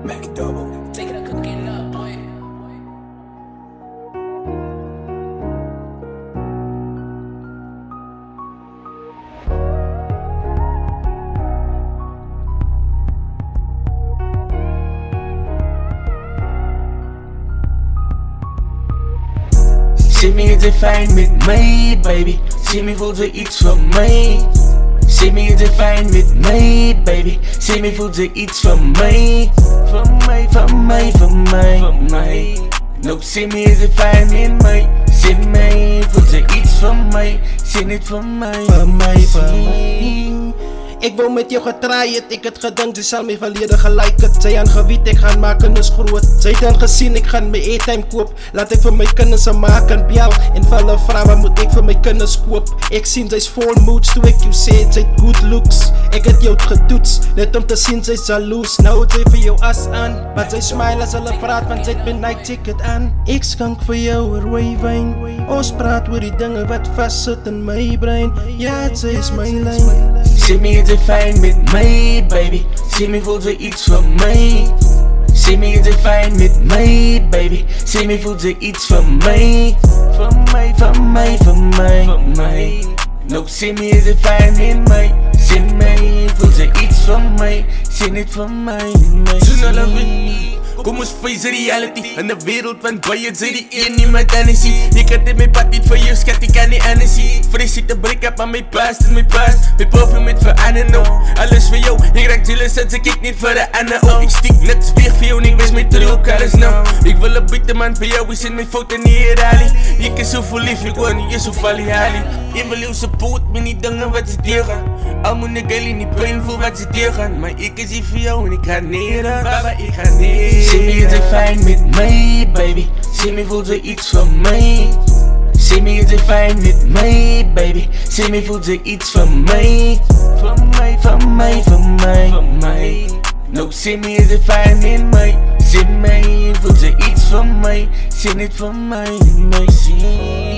Mac double. Take it up, cook it up, boy. Zie me het fijn met mij, baby. Zie me voelt er iets van mij. Zie me het fijn met mij, baby. Zie me voelt er iets van mij. Van mij, van mij, van mij, van mij. No, zie me het fijn met mij. Zie mij voelt er iets van mij. Zie niet van mij, van mij, van mij. Ik wou met jou getraaid, ik het gedankt, ze zal mij verleden gelijk het. Zij aan gewiet, ik gaan maken is groot. Zij dan gezien, ik gaan mijn airtime koop. Laat ik voor mijn kennis maken bel. En vallen vragen, moet ik voor mijn kennis koop. Ik zie zij is vol moods, toen ik jou zei, zij good looks. Ik het jou getoets, net om te zien, zij is jaloers. Nou het zij voor jou as aan, maar zij smile als hulle praat, want zij ben night ticket aan. Ik skank voor jou er wijn. Ons praat oor die dingen wat vast zit in mijn brein. Ja, zij is mijn lijn. Zie me het fijn met mij, baby. Zie me voelt er iets van mij. Zie me het fijn met mij, baby. Zie me voelt er iets van mij. Van mij, van mij, van mij, van mij. No, zie me het fijn met mij. Zie mij voelt er iets van mij. Zie niet van mij, mij. Kom ons face reality. In de wereld van baie sy die een niemand anders sien. Ek het in my pad niet vir jou skat, ek kan nie anders sien. Vrees ek te break up aan my past in my past. My perfume het verander nou. Alles vir jou, ek raak jealous as ek kyk net vir 'n ander ou. Ek stiek niks weg vir jou en ek wees my true colors nou. Ek wil 'n beter man vir jou, ek sien my foute nie herhaling. Ek is so verlief, ek wil nie, jy so valiali. Ek wil jou support met die dinge wat ze tegengaan. Al moet ek al in die pijn voel wat ze tegengaan. Maar ek is hier vir jou en ek gaan neer, baba, ek gaan neer. Zie me het fijn met mij, baby. Zie me voelt er iets van mij. Zie me het fijn met mij, baby. Zie me voelt er iets van mij. Van mij, van mij, van mij, van mij. No, zie me het fijn met mij. Zie mij voelt er iets van mij. Zie niet van mij, mij zie.